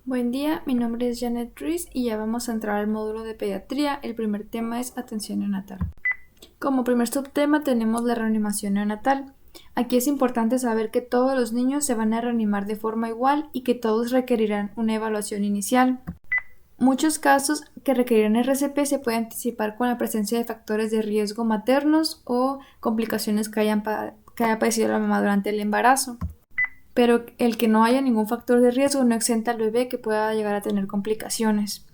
Buen día, mi nombre es Janet Ruiz y ya vamos a entrar al módulo de pediatría. El primer tema es atención neonatal. Como primer subtema tenemos la reanimación neonatal. Aquí es importante saber que todos los niños se van a reanimar de forma igual y que todos requerirán una evaluación inicial. Muchos casos que requerirán RCP se pueden anticipar con la presencia de factores de riesgo maternos o complicaciones que haya padecido la mamá durante el embarazo. Pero el que no haya ningún factor de riesgo no exenta al bebé que pueda llegar a tener complicaciones.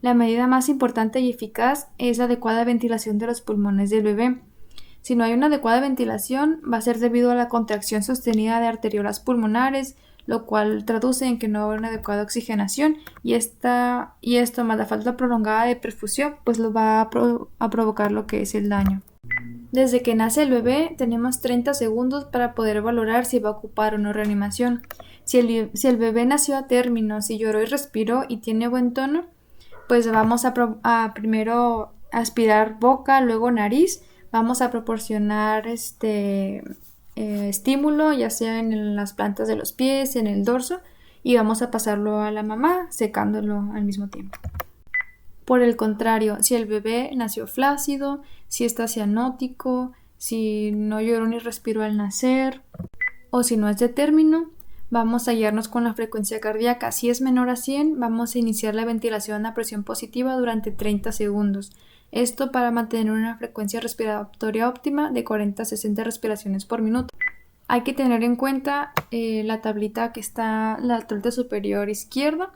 La medida más importante y eficaz es la adecuada ventilación de los pulmones del bebé. Si no hay una adecuada ventilación, va a ser debido a la contracción sostenida de arteriolas pulmonares, lo cual traduce en que no va a haber una adecuada oxigenación y esto más la falta prolongada de perfusión, pues lo va a provocar lo que es el daño. Desde que nace el bebé tenemos 30 segundos para poder valorar si va a ocupar o no reanimación. Si el bebé nació a término, si lloró y respiró y tiene buen tono, pues vamos a primero aspirar boca, luego nariz. Vamos a proporcionar estímulo, ya sea en las plantas de los pies, en el dorso, y vamos a pasarlo a la mamá, secándolo al mismo tiempo. Por el contrario, si el bebé nació flácido, si está cianótico, si no lloró ni respiró al nacer, o si no es de término, vamos a guiarnos con la frecuencia cardíaca. Si es menor a 100, vamos a iniciar la ventilación a presión positiva durante 30 segundos. Esto para mantener una frecuencia respiratoria óptima de 40 a 60 respiraciones por minuto. Hay que tener en cuenta la tablita que está en la tablita superior izquierda,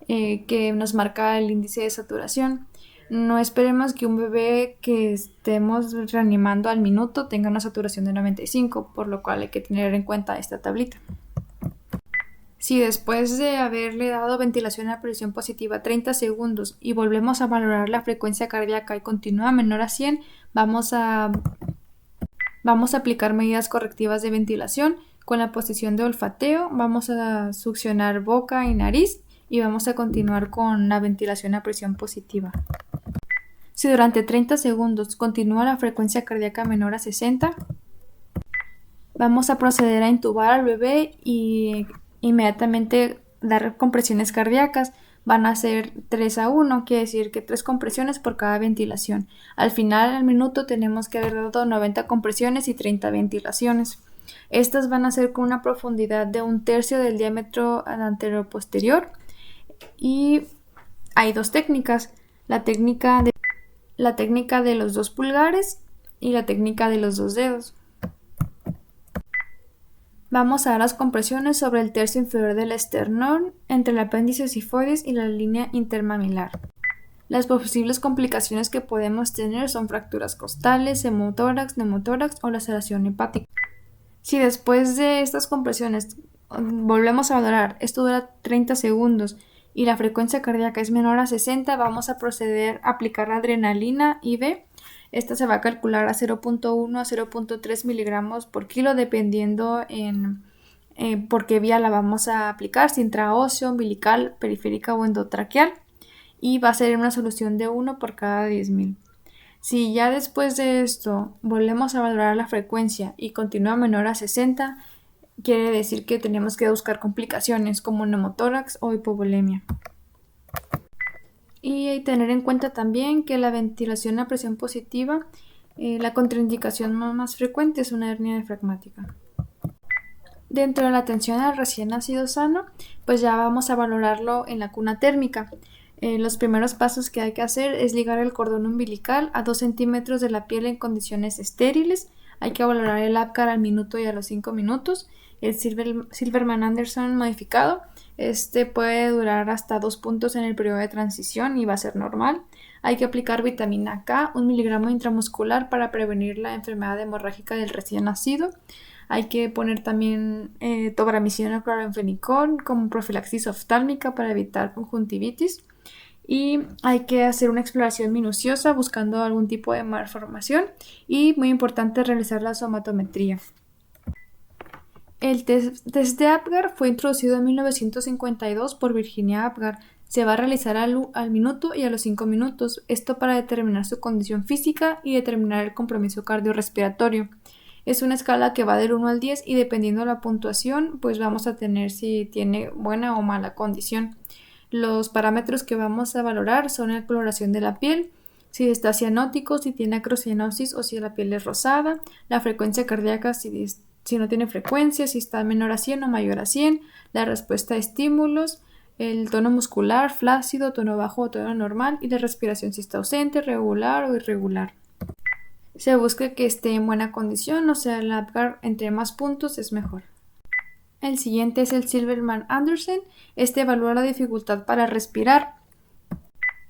que nos marca el índice de saturación. No esperemos que un bebé que estemos reanimando al minuto tenga una saturación de 95, por lo cual hay que tener en cuenta esta tablita. Si después de haberle dado ventilación a presión positiva 30 segundos y volvemos a valorar la frecuencia cardíaca y continúa menor a 100, vamos a aplicar medidas correctivas de ventilación. Con la posición de olfateo vamos a succionar boca y nariz y vamos a continuar con la ventilación a presión positiva. Si durante 30 segundos continúa la frecuencia cardíaca menor a 60, vamos a proceder a intubar al bebé y inmediatamente dar compresiones cardíacas. Van a ser 3-1, quiere decir que 3 compresiones por cada ventilación. Al final, al minuto, tenemos que haber dado 90 compresiones y 30 ventilaciones. Estas van a ser con una profundidad de 1/3 del diámetro anteroposterior. Y hay dos técnicas, la técnica de los 2 pulgares y la técnica de los 2 dedos. Vamos a dar las compresiones sobre el tercio inferior del esternón, entre el apéndice sifoides y la línea intermamilar. Las posibles complicaciones que podemos tener son fracturas costales, hemotórax, neumotórax o laceración hepática. Si después de estas compresiones volvemos a valorar, esto dura 30 segundos y la frecuencia cardíaca es menor a 60, vamos a proceder a aplicar adrenalina IV. Esta se va a calcular a 0.1 a 0.3 miligramos por kilo, dependiendo por qué vía la vamos a aplicar, si intraóseo, umbilical, periférica o endotraqueal, y va a ser una solución de 1 por cada 10.000. Si ya después de esto volvemos a valorar la frecuencia y continúa menor a 60, quiere decir que tenemos que buscar complicaciones como neumotórax o hipovolemia. Y tener en cuenta también que la ventilación a presión positiva, la contraindicación más frecuente es una hernia diafragmática. Dentro de la atención al recién nacido sano, pues ya vamos a valorarlo en la cuna térmica. Los primeros pasos que hay que hacer es ligar el cordón umbilical a 2 centímetros de la piel en condiciones estériles. Hay que valorar el Apgar al minuto y a los 5 minutos. El Silverman-Anderson modificado, puede durar hasta 2 puntos en el periodo de transición y va a ser normal. Hay que aplicar vitamina K, 1 miligramo intramuscular para prevenir la enfermedad hemorrágica del recién nacido. Hay que poner también tobramicina o cloranfenicol como profilaxis oftálmica para evitar conjuntivitis. Y hay que hacer una exploración minuciosa buscando algún tipo de malformación y muy importante realizar la somatometría. El test de Apgar fue introducido en 1952 por Virginia Apgar. Se va a realizar al minuto y a los 5 minutos, esto para determinar su condición física y determinar el compromiso cardiorrespiratorio. Es una escala que va del 1 al 10 y dependiendo de la puntuación, pues vamos a tener si tiene buena o mala condición. Los parámetros que vamos a valorar son la coloración de la piel, si está cianótico, si tiene acrocianosis o si la piel es rosada, la frecuencia cardíaca, si no tiene frecuencia, si está menor a 100 o mayor a 100, la respuesta a estímulos, el tono muscular, flácido, tono bajo o tono normal y la respiración si está ausente, regular o irregular. Se busca que esté en buena condición, o sea, el APGAR entre más puntos es mejor. El siguiente es el Silverman-Andersen. Este evalúa la dificultad para respirar.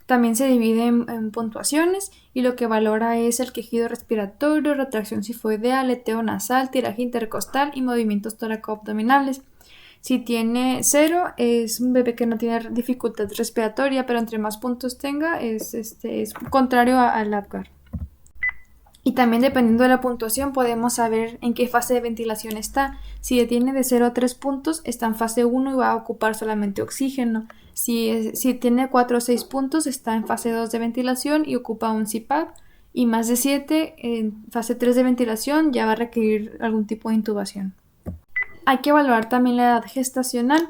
También se divide en puntuaciones y lo que valora es el quejido respiratorio, retracción sifoidea, aleteo nasal, tiraje intercostal y movimientos toracoabdominales. Si tiene 0 es un bebé que no tiene dificultad respiratoria, pero entre más puntos tenga es contrario al APGAR. Y también dependiendo de la puntuación podemos saber en qué fase de ventilación está. Si tiene de 0 a 3 puntos está en fase 1 y va a ocupar solamente oxígeno. Si tiene 4 o 6 puntos está en fase 2 de ventilación y ocupa un CPAP. Y más de 7 en fase 3 de ventilación ya va a requerir algún tipo de intubación. Hay que evaluar también la edad gestacional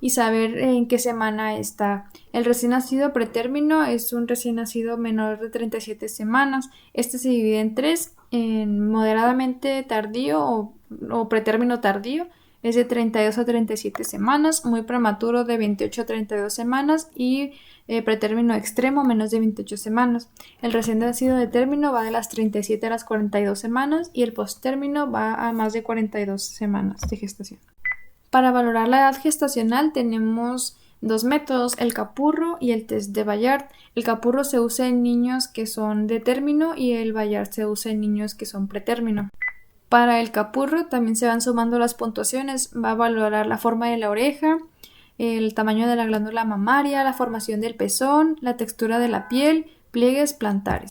y saber en qué semana está. El recién nacido pretérmino es un recién nacido menor de 37 semanas. Este se divide en 3, en moderadamente tardío o pretérmino tardío, es de 32 a 37 semanas, muy prematuro de 28 a 32 semanas y pretérmino extremo menos de 28 semanas. El recién nacido de término va de las 37 a las 42 semanas y el posttérmino va a más de 42 semanas de gestación. Para valorar la edad gestacional tenemos dos métodos, el Capurro y el test de Bayard. El Capurro se usa en niños que son de término y el Bayard se usa en niños que son pretérmino. Para el Capurro también se van sumando las puntuaciones, va a valorar la forma de la oreja, el tamaño de la glándula mamaria, la formación del pezón, la textura de la piel, pliegues plantares.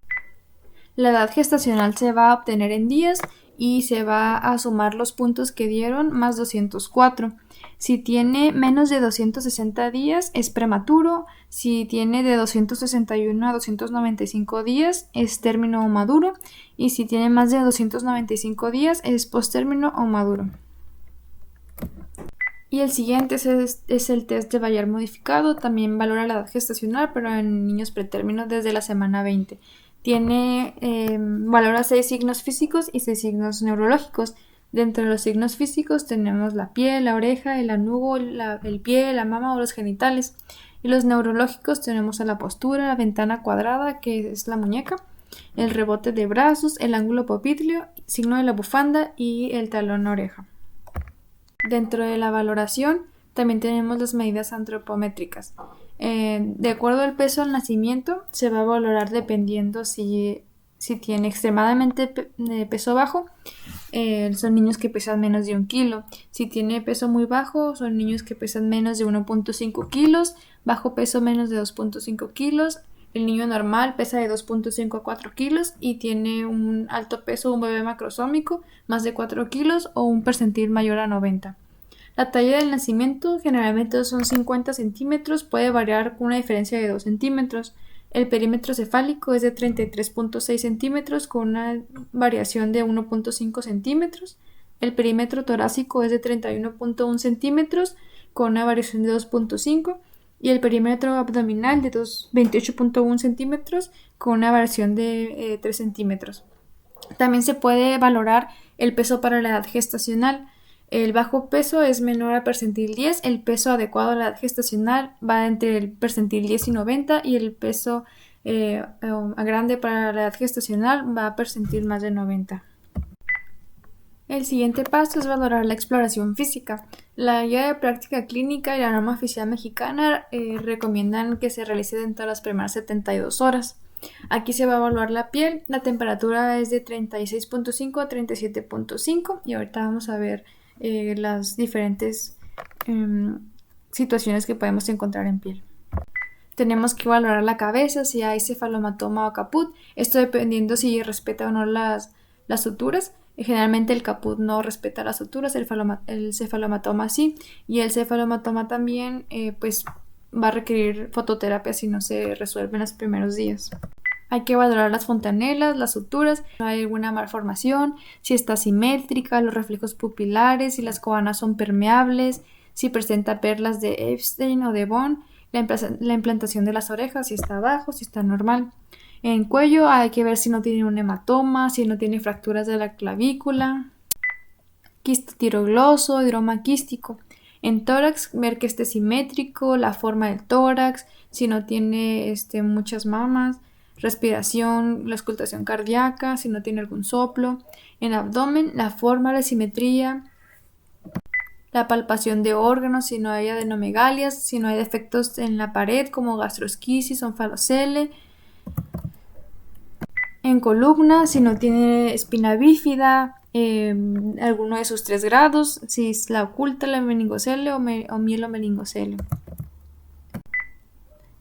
La edad gestacional se va a obtener en días y se va a sumar los puntos que dieron más 204. Si tiene menos de 260 días es prematuro, si tiene de 261 a 295 días es término o maduro y si tiene más de 295 días es posttérmino o maduro. Y el siguiente es el test de Bayard modificado, también valora la edad gestacional pero en niños pretérminos desde la semana 20. Valora 6 signos físicos y 6 signos neurológicos. Dentro de los signos físicos tenemos la piel, la oreja, el anugo, el pie, la mama o los genitales. Y los neurológicos tenemos a la postura, la ventana cuadrada, que es la muñeca, el rebote de brazos, el ángulo popitlio, signo de la bufanda y el talón oreja. Dentro de la valoración también tenemos las medidas antropométricas. De acuerdo al peso al nacimiento, se va a valorar dependiendo si tiene extremadamente peso bajo, son niños que pesan menos de 1 kilo. Si tiene peso muy bajo, son niños que pesan menos de 1.5 kilos, bajo peso menos de 2.5 kilos. El niño normal pesa de 2.5 a 4 kilos y tiene un alto peso, un bebé macrosómico, más de 4 kilos o un percentil mayor a 90. La talla del nacimiento generalmente son 50 centímetros, puede variar con una diferencia de 2 centímetros. El perímetro cefálico es de 33.6 centímetros con una variación de 1.5 centímetros. El perímetro torácico es de 31.1 centímetros con una variación de 2.5 y el perímetro abdominal de 28.1 centímetros con una variación de 3 centímetros. También se puede valorar el peso para la edad gestacional. El bajo peso es menor al percentil 10, el peso adecuado a la edad gestacional va entre el percentil 10 y 90 y el peso grande para la edad gestacional va a percentil más de 90. El siguiente paso es valorar la exploración física. La guía de práctica clínica y la norma oficial mexicana recomiendan que se realice dentro de las primeras 72 horas. Aquí se va a evaluar la piel, la temperatura es de 36.5 a 37.5 y ahorita vamos a ver las diferentes situaciones que podemos encontrar en piel. Tenemos que valorar la cabeza, si hay cefalomatoma o caput, esto dependiendo si respeta o no las suturas. Generalmente el caput no respeta las suturas, el cefalomatoma sí, y el cefalomatoma también pues va a requerir fototerapia si no se resuelve en los primeros días. Hay que valorar las fontanelas, las suturas, si no hay alguna malformación, si está simétrica, los reflejos pupilares, si las coanas son permeables, si presenta perlas de Epstein o de Bond, la implantación de las orejas, si está bajo, si está normal. En cuello hay que ver si no tiene un hematoma, si no tiene fracturas de la clavícula, quisto tirogloso, hidroma quístico. En tórax, ver que esté simétrico, la forma del tórax, si no tiene muchas mamas, respiración, la auscultación cardíaca, si no tiene algún soplo. En abdomen, la forma, la simetría, la palpación de órganos, si no hay adenomegalias, si no hay defectos en la pared como gastrosquisis o onfalocele. En columna, si no tiene espina bífida, alguno de sus 3 grados, si es la oculta, la meningocele o mielomeningocele.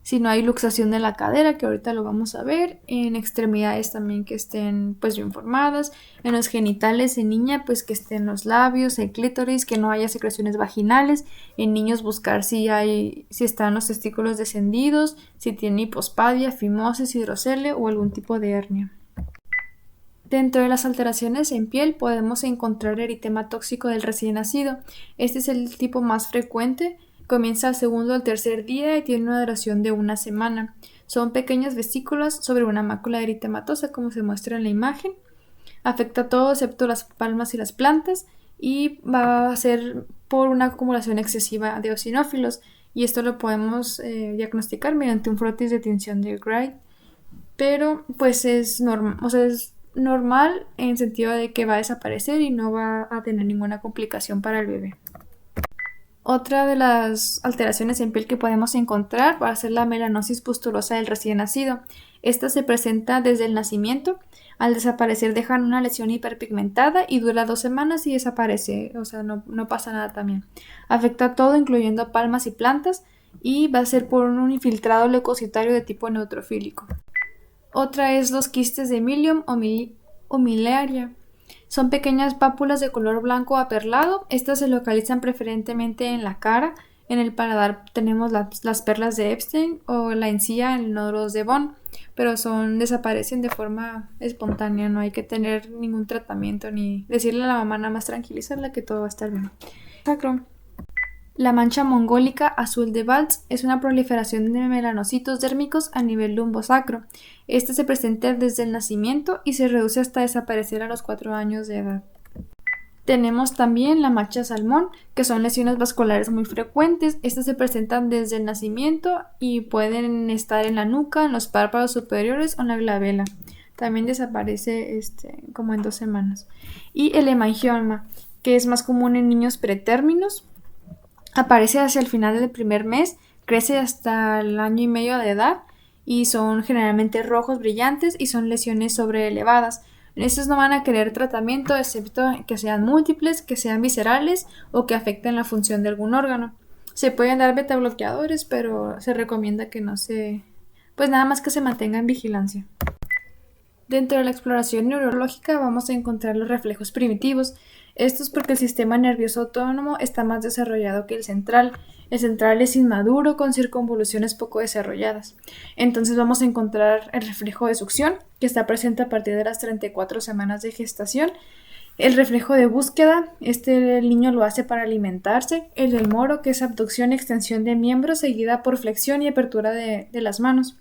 Si no hay luxación de la cadera, que ahorita lo vamos a ver. En extremidades también que estén pues bien formadas. En los genitales en niña pues que estén los labios, el clítoris, que no haya secreciones vaginales. En niños buscar si están los testículos descendidos, si tiene hipospadia, fimosis, hidrocele o algún tipo de hernia. Dentro de las alteraciones en piel podemos encontrar eritema tóxico del recién nacido. Este es el tipo más frecuente. Comienza al segundo o al tercer día y tiene una duración de 1 semana. Son pequeñas vesículas sobre una mácula eritematosa, como se muestra en la imagen. Afecta todo excepto las palmas y las plantas y va a ser por una acumulación excesiva de eosinófilos. Y esto lo podemos diagnosticar mediante un frotis de tinción de Gray. Pero pues es normal en el sentido de que va a desaparecer y no va a tener ninguna complicación para el bebé. Otra de las alteraciones en piel que podemos encontrar va a ser la melanosis pustulosa del recién nacido. Esta se presenta desde el nacimiento. Al desaparecer dejan una lesión hiperpigmentada y dura 2 semanas y desaparece, o sea, no pasa nada también. Afecta todo, incluyendo palmas y plantas, y va a ser por un infiltrado leucocitario de tipo neutrofílico. Otra es los quistes de Milium o miliaria. Son pequeñas pápulas de color blanco aperlado. Estas se localizan preferentemente en la cara. En el paladar tenemos las perlas de Epstein o la encía en nódulos de Bond, pero desaparecen de forma espontánea. No hay que tener ningún tratamiento ni decirle a la mamá, nada más tranquilizarla que todo va a estar bien. Sacro. La mancha mongólica azul de Valtz es una proliferación de melanocitos dérmicos a nivel lumbosacro. Este se presenta desde el nacimiento y se reduce hasta desaparecer a los 4 años de edad. Tenemos también la mancha salmón, que son lesiones vasculares muy frecuentes. Estas se presentan desde el nacimiento y pueden estar en la nuca, en los párpados superiores o en la glabela. También desaparece como en 2 semanas. Y el hemangioma, que es más común en niños pretérminos. Aparece hacia el final del primer mes, crece hasta el año y medio de edad y son generalmente rojos brillantes y son lesiones sobreelevadas. Estos no van a querer tratamiento excepto que sean múltiples, que sean viscerales o que afecten la función de algún órgano. Se pueden dar betabloqueadores, pero se recomienda que nada más que se mantenga en vigilancia. Dentro de la exploración neurológica vamos a encontrar los reflejos primitivos. Esto es porque el sistema nervioso autónomo está más desarrollado que el central. El central es inmaduro con circunvoluciones poco desarrolladas. Entonces vamos a encontrar el reflejo de succión, que está presente a partir de las 34 semanas de gestación. El reflejo de búsqueda, el niño lo hace para alimentarse. El del moro, que es abducción y extensión de miembros seguida por flexión y apertura de las manos.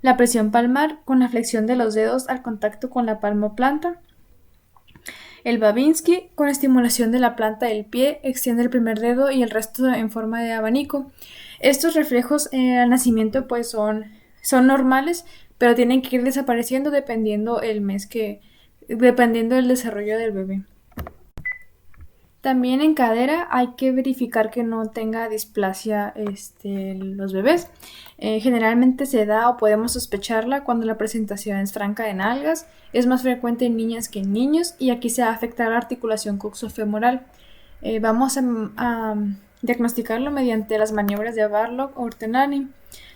La presión palmar con la flexión de los dedos al contacto con la palmoplanta. El Babinski, con estimulación de la planta del pie, extiende el primer dedo y el resto en forma de abanico. Estos reflejos al nacimiento pues son normales, pero tienen que ir desapareciendo dependiendo del desarrollo del bebé. También en cadera hay que verificar que no tenga displasia los bebés. Generalmente se da o podemos sospecharla cuando la presentación es franca de nalgas. Es más frecuente en niñas que en niños y aquí se va a afectar la articulación coxofemoral. Vamos a diagnosticarlo mediante las maniobras de Barlock o Ortenani.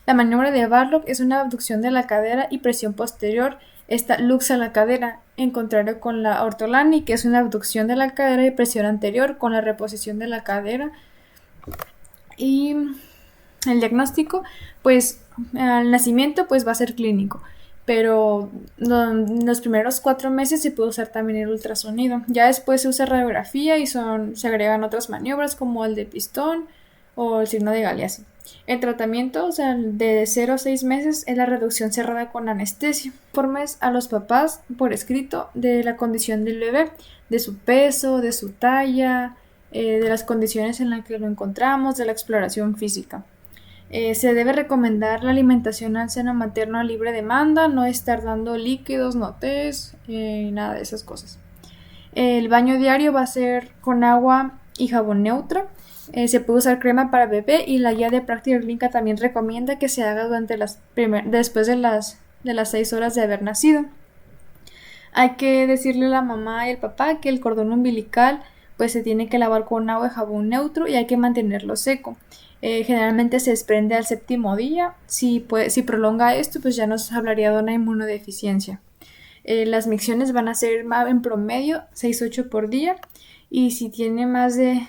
La maniobra de Barlock es una abducción de la cadera y presión posterior. Esta luxa la cadera, en contrario con la Ortolani, que es una abducción de la cadera y presión anterior con la reposición de la cadera. Y el diagnóstico, pues al nacimiento, pues va a ser clínico. pero en los primeros 4 meses se puede usar también el ultrasonido. Ya después se usa radiografía y se agregan otras maniobras como el de pistón o el signo de Galeazzi. El tratamiento, o sea, de 0 a 6 meses es la reducción cerrada con anestesia. Informes a los papás por escrito de la condición del bebé, de su peso, de su talla, de las condiciones en las que lo encontramos, de la exploración física. Se debe recomendar la alimentación al seno materno a libre demanda, no estar dando líquidos, no tés, nada de esas cosas. El baño diario va a ser con agua y jabón neutro. Se puede usar crema para bebé y la guía de práctica clínica también recomienda que se haga después de las 6 horas de haber nacido. Hay que decirle a la mamá y al papá que el cordón umbilical pues se tiene que lavar con agua y jabón neutro y hay que mantenerlo seco. Generalmente se desprende al 7.º día. Si prolonga esto, pues ya nos hablaría de una inmunodeficiencia. Las micciones van a ser en promedio 6-8 por día y si tiene más de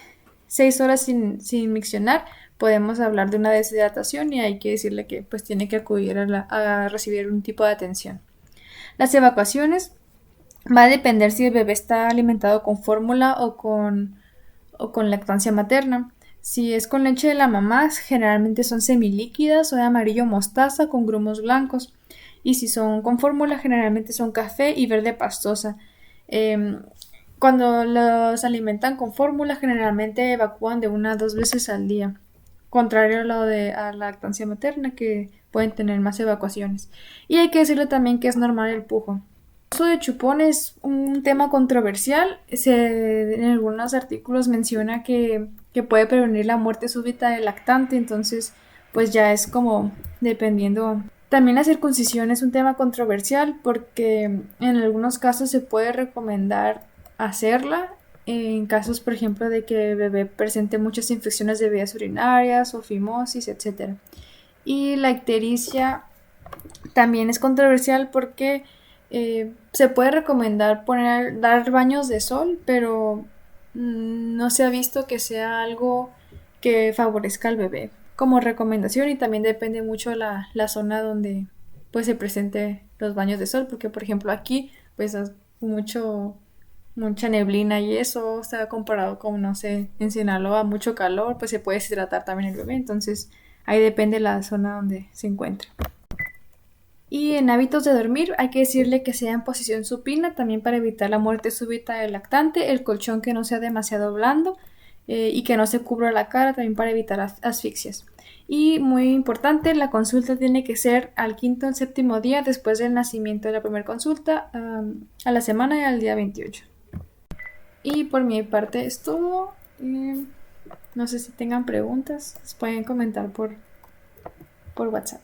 6 horas sin miccionar, podemos hablar de una deshidratación y hay que decirle que pues tiene que acudir a recibir un tipo de atención. Las evacuaciones va a depender si el bebé está alimentado con fórmula o con lactancia materna. Si es con leche de la mamá, generalmente son semilíquidas o de amarillo mostaza con grumos blancos. Y si son con fórmula, generalmente son café y verde pastosa. Cuando los alimentan con fórmula, generalmente evacúan de 1 a 2 veces al día. Contrario a la lactancia materna, que pueden tener más evacuaciones. Y hay que decirle también que es normal el pujo. El uso de chupón es un tema controversial. En algunos artículos menciona que puede prevenir la muerte súbita del lactante, entonces pues ya es como dependiendo. También la circuncisión es un tema controversial porque en algunos casos se puede recomendar hacerla en casos, por ejemplo, de que el bebé presente muchas infecciones de vías urinarias o fimosis, etc. Y la ictericia también es controversial porque se puede recomendar dar baños de sol, pero no se ha visto que sea algo que favorezca al bebé como recomendación y también depende mucho la zona donde pues se presente los baños de sol, porque por ejemplo aquí pues hay mucha neblina y eso, o sea, comparado con, no sé, en Sinaloa, mucho calor, pues se puede deshidratar también el bebé, entonces ahí depende la zona donde se encuentre. Y en hábitos de dormir hay que decirle que sea en posición supina, también para evitar la muerte súbita del lactante, el colchón que no sea demasiado blando y que no se cubra la cara, también para evitar asfixias. Y muy importante, la consulta tiene que ser al 5.º o 7.º día después del nacimiento de la primera consulta, a la semana y al día 28. Y por mi parte es todo. No sé si tengan preguntas, pueden comentar por WhatsApp.